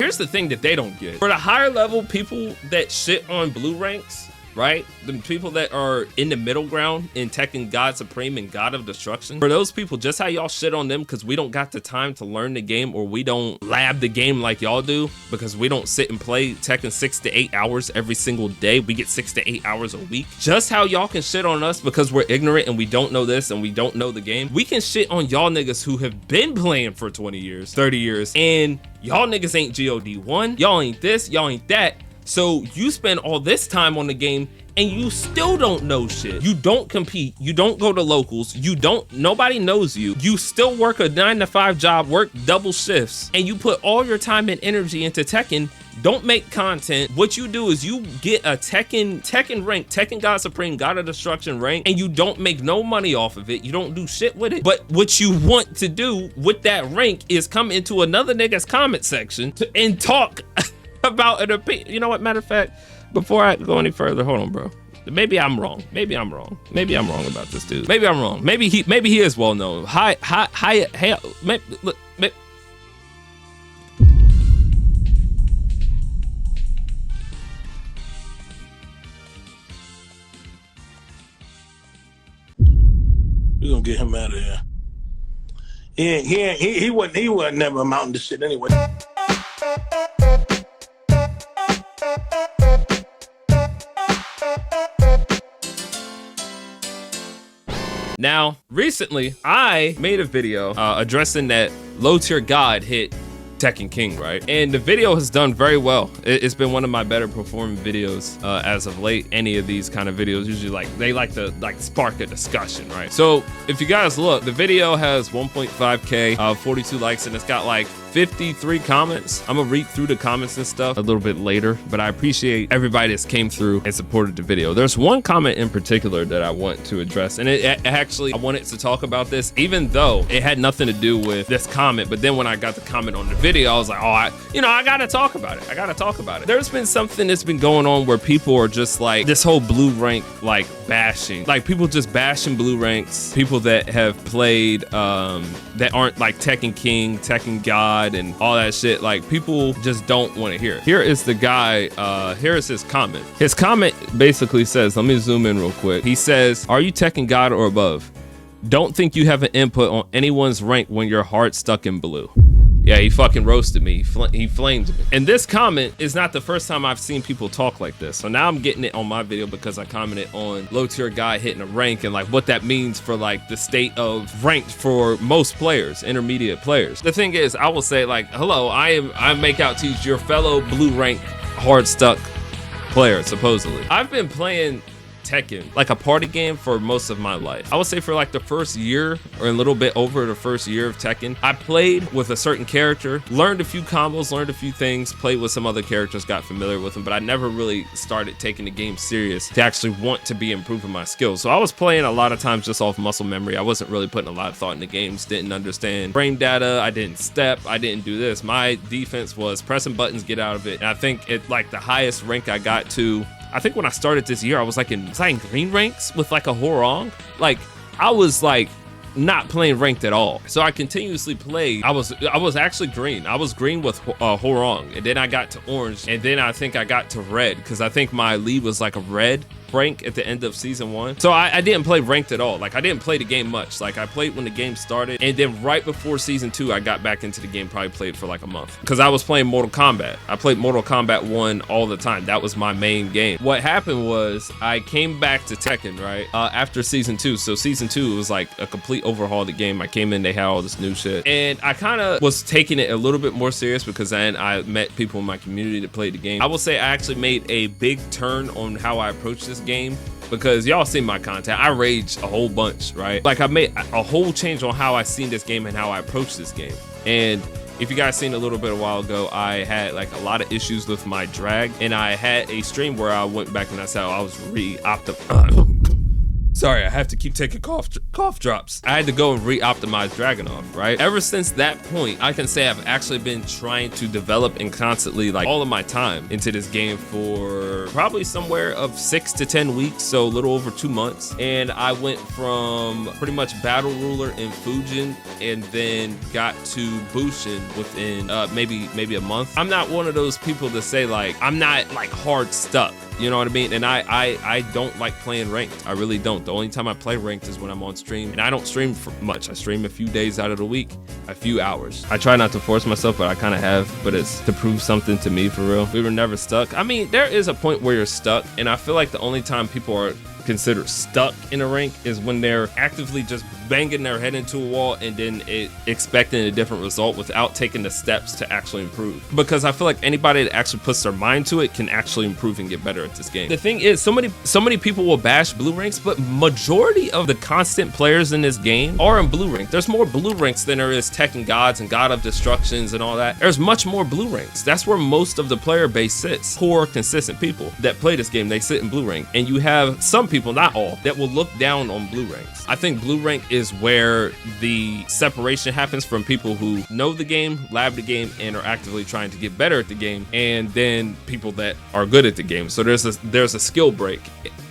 here's the thing that they don't get. For the higher level people that shit on blue ranks, right? The people that are in the middle ground in Tekken God Supreme and God of Destruction. For those people, just how y'all shit on them because we don't got the time to learn the game, or we don't lab the game like y'all do because we don't sit and play Tekken 6 to 8 hours every single day. We get 6 to 8 hours a week. Just how y'all can shit on us because we're ignorant and we don't know this and we don't know the game. We can shit on y'all niggas who have been playing for 20 years, 30 years, and y'all niggas ain't GOD1. Y'all ain't this, y'all ain't that. So you spend all this time on the game and you still don't know shit. You don't compete. You don't go to locals. Nobody knows you. You still work a 9-to-5 job, work double shifts, and you put all your time and energy into Tekken. Don't make content. What you do is you get a Tekken rank, Tekken God Supreme, God of Destruction rank, and you don't make no money off of it. You don't do shit with it. But what you want to do with that rank is come into another nigga's comment section and talk about an opinion. You know what, matter of fact, before I go any further, hold on, bro. Maybe I'm wrong. Maybe I'm wrong about this dude. Maybe I'm wrong. Maybe he is well known. Hi, look, we're gonna get him out of here. He wasn't never amounting to shit anyway. Now, recently, I made a video addressing that low tier God hit Tekken King, right? And the video has done very well. It's been one of my better performing videos as of late. Any of these kind of videos usually they like to spark a discussion, right? So if you guys look, the video has 1.5K, 42 likes, and it's got like 53 comments. I'm gonna read through the comments and stuff a little bit later, but I appreciate everybody that's came through and supported the video. There's one comment in particular that I want to address, and it actually, I wanted to talk about this, even though it had nothing to do with this comment, but then when I got the comment on the video, I was like, oh, I gotta talk about it. There's been something that's been going on where people are just like, this whole blue rank, like bashing, like people just bashing blue ranks, people that have played, that aren't like Tekken King, Tekken God, and all that shit. Like, people just don't want to hear it. Here is the guy, here is his comment. His comment basically says, let me zoom in real quick. He says, are you Tekken God or above? Don't think you have an input on anyone's rank when your heart's stuck in blue. Yeah, he fucking roasted me. He flamed me. And this comment is not the first time I've seen people talk like this. So now I'm getting it on my video because I commented on low tier guy hitting a rank and like what that means for like the state of ranked for most players, intermediate players. The thing is, I will say like, hello, I MAKEOUTTEEJ, your fellow blue rank hard stuck player, supposedly. I've been playing Tekken, like a party game, for most of my life. I would say for like the first year or a little bit over the first year of Tekken, I played with a certain character, learned a few combos, learned a few things, played with some other characters, got familiar with them, but I never really started taking the game serious to actually want to be improving my skills. So I was playing a lot of times just off muscle memory. I wasn't really putting a lot of thought in the games, didn't understand frame data, I didn't step, I didn't do this. My defense was pressing buttons, get out of it. And I think it, like, the highest rank I got to, I think when I started this year, I was like in green ranks with like a Horong. Like, I was like not playing ranked at all. So I continuously played. I was actually green. I was green with Horong, and then I got to orange, and then I think I got to red because I think my lead was like a red rank at the end of season 1. So I didn't play ranked at all. Like, I didn't play the game much. Like, I played when the game started, and then right before season 2 I got back into the game, probably played for like a month because I was playing Mortal Kombat. I played Mortal Kombat 1 all the time. That was my main game. What happened was I came back to Tekken right after season 2. So season 2 was like a complete overhaul of the game. I came in, they had all this new shit, and I kind of was taking it a little bit more serious because then I met people in my community that played the game. I will say I actually made a big turn on how I approach this game because y'all seen my content. I rage a whole bunch, right? Like, I made a whole change on how I seen this game and how I approach this game. And if you guys seen a little bit a while ago, I had like a lot of issues with my drag, and I had a stream where I went back and I said I was Sorry, I have to keep taking cough drops. I had to go and re-optimize Dragunov, right? Ever since that point, I can say I've actually been trying to develop and constantly like all of my time into this game for probably somewhere of 6 to 10 weeks, so a little over 2 months. And I went from pretty much battle ruler in Fujin and then got to Bushin within maybe a month. I'm not one of those people to say like, I'm not like hard stuck. You know what I mean? And I don't like playing ranked. I really don't. The only time I play ranked is when I'm on stream. And I don't stream for much. I stream a few days out of the week, a few hours. I try not to force myself, but I kind of have. But it's to prove something to me for real. We were never stuck. I mean, there is a point where you're stuck. And I feel like the only time people are considered stuck in a rank is when they're actively just banging their head into a wall and then expecting a different result without taking the steps to actually improve. Because I feel like anybody that actually puts their mind to it can actually improve and get better at this game. The thing is, so many people will bash blue ranks, but majority of the constant players in this game are in blue rank. There's more blue ranks than there is Tekken gods and God of Destructions and all that. There's much more blue ranks. That's where most of the player base sits. Core, consistent people that play this game, they sit in blue rank. And you have some people, not all, that will look down on blue ranks. I think blue rank is where the separation happens from people who know the game, lab the game, and are actively trying to get better at the game, and then people that are good at the game. So there's a skill break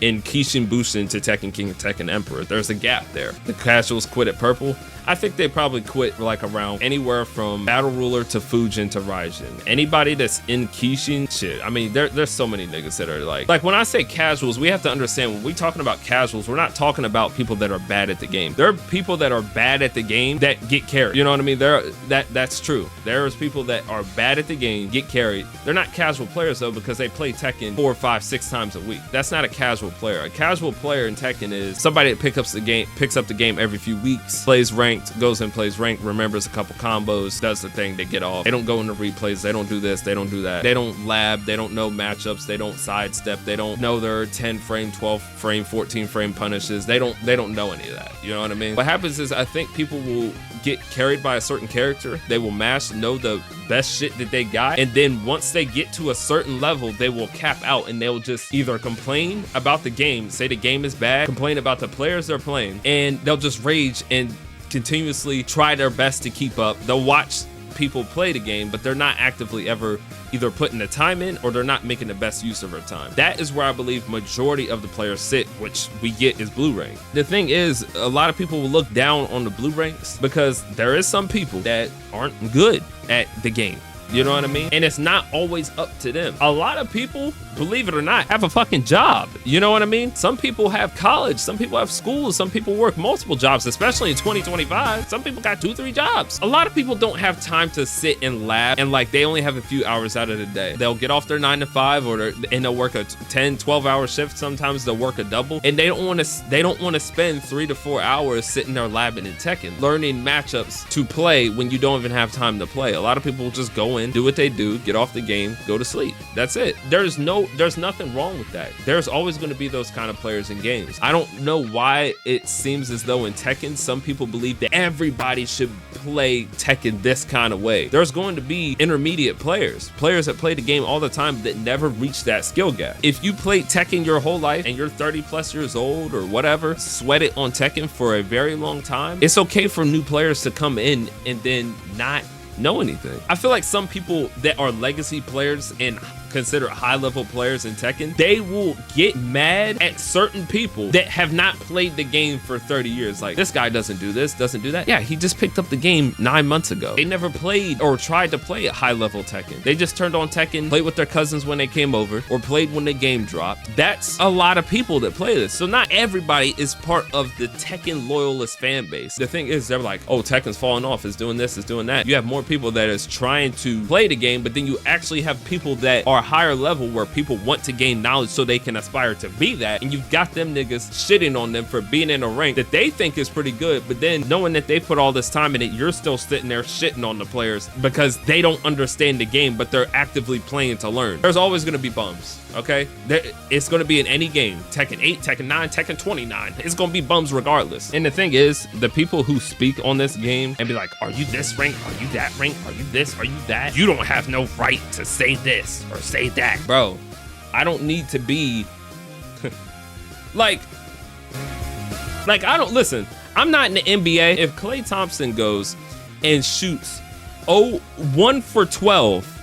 in Kishin Bushin to Tekken King and Tekken Emperor. There's a gap there. The casuals quit at purple. I think they probably quit like around anywhere from Battle Ruler to Fujin to Raijin. Anybody that's in Kishin, shit. I mean, there's so many niggas that are like when I say casuals, we have to understand when we're talking about casuals, we're not talking about people that are bad at the game. There are people that are bad at the game that get carried. You know what I mean? That's true. There's people that are bad at the game, get carried. They're not casual players though, because they play Tekken 4, 5, 6 times a week. That's not a casual player. A casual player in Tekken is somebody that picks up the game every few weeks, plays ranked, goes and plays ranked, remembers a couple combos, does the thing, they get off. They don't go into replays, they don't do this, they don't do that. They don't lab, they don't know matchups, they don't sidestep, they don't know their 10 frame, 12 frame, 14 frame punishes. They don't know any of that. You know what I mean? What happens is I think people will get carried by a certain character. They will mash, know the best shit that they got, and then once they get to a certain level, they will cap out and they'll just either complain about the game, say the game is bad, complain about the players they're playing, and they'll just rage and continuously try their best to keep up. They'll watch people play the game, but they're not actively ever either putting the time in or they're not making the best use of their time. That is where I believe majority of the players sit, which we get is blue rank. The thing is, a lot of people will look down on the blue ranks because there is some people that aren't good at the game. You know what I mean? And it's not always up to them. A lot of people, believe it or not, have a fucking job. You know what I mean? Some people have college, some people have schools, some people work multiple jobs, especially in 2025. Some people got 2, 3 jobs. A lot of people don't have time to sit and lab and like they only have a few hours out of the day. They'll get off their 9 to 5 and they'll work a 10, 12-hour shift. Sometimes they'll work a double, and they don't want to spend 3 to 4 hours sitting there labbing in Tekken, learning matchups to play when you don't even have time to play. A lot of people will just go in, do what they do, get off the game, go to sleep. That's it. There's nothing wrong with that. There's always going to be those kind of players in games. I don't know why it seems as though in Tekken, some people believe that everybody should play Tekken this kind of way. There's going to be intermediate players that play the game all the time that never reach that skill gap. If you played Tekken your whole life and you're 30 plus years old or whatever, sweat it on Tekken for a very long time, it's okay for new players to come in and then not know anything. I feel like some people that are legacy players and considered high-level players in Tekken, they will get mad at certain people that have not played the game for 30 years. Like, this guy doesn't do this, doesn't do that. Yeah, he just picked up the game 9 months ago. They never played or tried to play at high-level Tekken. They just turned on Tekken, played with their cousins when they came over, or played when the game dropped. That's a lot of people that play this. So not everybody is part of the Tekken loyalist fan base. The thing is, they're like, oh, Tekken's falling off, it's doing this, it's doing that. You have more people that is trying to play the game, but then you actually have people that are higher level where people want to gain knowledge so they can aspire to be that, and you've got them niggas shitting on them for being in a rank that they think is pretty good, but then knowing that they put all this time in it, you're still sitting there shitting on the players because they don't understand the game, but they're actively playing to learn. There's always going to be bums, okay? It's going to be in any game. Tekken 8, Tekken 9, Tekken 29. It's going to be bums regardless. And the thing is, the people who speak on this game and be like, are you this rank? Are you that rank? Are you this? Are you that? You don't have no right to say this or say that. Bro, I don't need to be like, Like, I don't, listen, I'm not in the NBA. If Klay Thompson goes and shoots 1 for 12,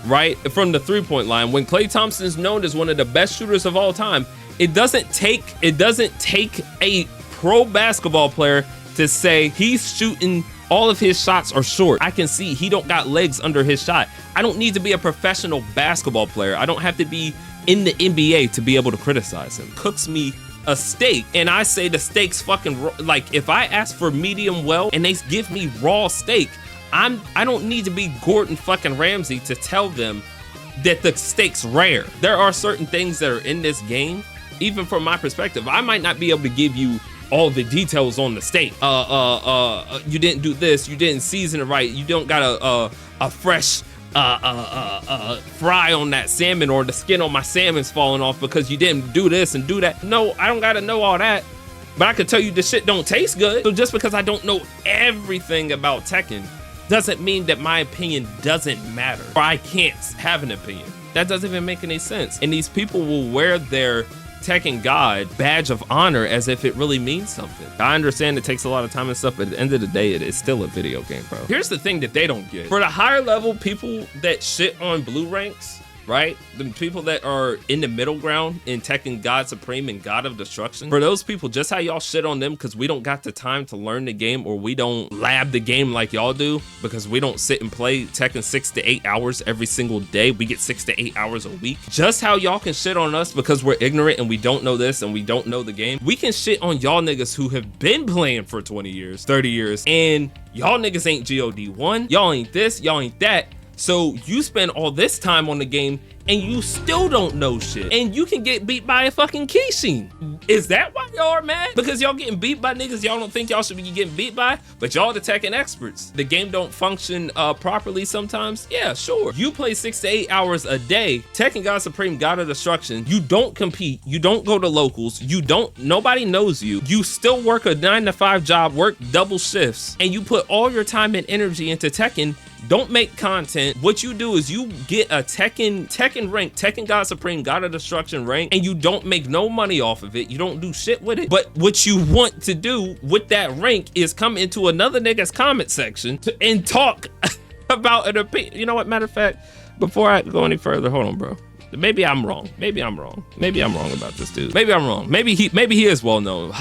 right, from the 3-point line, when Klay Thompson is known as one of the best shooters of all time, it doesn't take a pro basketball player to say he's shooting, all of his shots are short. I can see he don't got legs under his shot. I don't need to be a professional basketball player. I don't have to be in the NBA to be able to criticize him. Cooks me a steak and I say the steak's fucking raw. Like, if I ask for medium well and they give me raw steak, I don't need to be Gordon fucking Ramsay to tell them that the steak's rare. There are certain things that are in this game, even from my perspective, I might not be able to give you all the details on the steak. You didn't do this, you didn't season it right, you don't got a fresh fry on that salmon, or the skin on my salmon's falling off because you didn't do this and do that. No, I don't gotta know all that, but I can tell you the shit don't taste good. So just because I don't know everything about Tekken doesn't mean that my opinion doesn't matter, or I can't have an opinion. That doesn't even make any sense. And these people will wear their Tekken God badge of honor as if it really means something. I understand it takes a lot of time and stuff, but at the end of the day, it is still a video game, bro. Here's the thing that they don't get. For the higher level people that shit on blue ranks, right? The people that are in the middle ground in Tekken God Supreme and God of Destruction, for those people, just how y'all shit on them because we don't got the time to learn the game, or we don't lab the game like y'all do, because we don't sit and play Tekken 6 to 8 hours every single day. We get 6 to 8 hours a week. Just how y'all can shit on us because we're ignorant and we don't know this and we don't know the game, we can shit on y'all niggas who have been playing for 20 years, 30 years, and y'all niggas ain't GOD1, y'all ain't this, y'all ain't that. So you spend all this time on the game and you still don't know shit, and you can get beat by a fucking Kishin. Is that why y'all are mad? Because y'all getting beat by niggas y'all don't think y'all should be getting beat by, but y'all the Tekken experts. The game don't function properly sometimes. Yeah, sure. You play 6 to 8 hours a day. Tekken God Supreme, God of Destruction. You don't compete. You don't go to locals. You don't. Nobody knows you. You still work a 9 to 5 job, work double shifts, and you put all your time and energy into Tekken. Don't make content. What you do is you get a Tekken rank, Tekken God Supreme, God of Destruction rank, and you don't make no money off of it. You don't do shit with it. But what you want to do with that rank is come into another nigga's comment section and talk about an opinion. You know what, matter of fact, before I go any further, hold on, bro. Maybe I'm wrong. Maybe I'm wrong. Maybe I'm wrong about this dude. Maybe I'm wrong. Maybe he is well known. Look,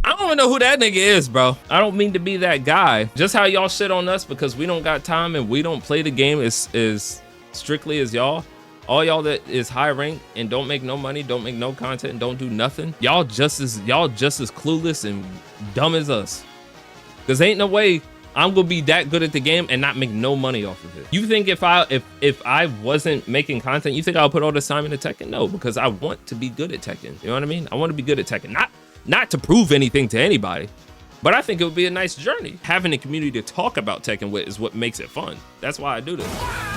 I don't even know who that nigga is, bro. I don't mean to be that guy. Just how y'all shit on us because we don't got time and we don't play the game as strictly as y'all. All y'all that is high rank and don't make no money, don't make no content, and don't do nothing. Y'all just as clueless and dumb as us. Cause ain't no way I'm gonna be that good at the game and not make no money off of it. You think if I wasn't making content, you think I'll put all this time into Tekken? No, because I want to be good at Tekken. You know what I mean? I want to be good at Tekken. Not to prove anything to anybody, but I think it would be a nice journey. Having a community to talk about Tekken with is what makes it fun. That's why I do this.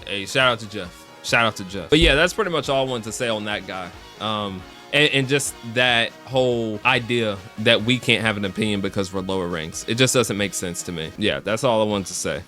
Hey, shout out to Jeff. Shout out to Jeff. But yeah, that's pretty much all I wanted to say on that guy. And just that whole idea that we can't have an opinion because we're lower ranks. It just doesn't make sense to me. Yeah, that's all I wanted to say.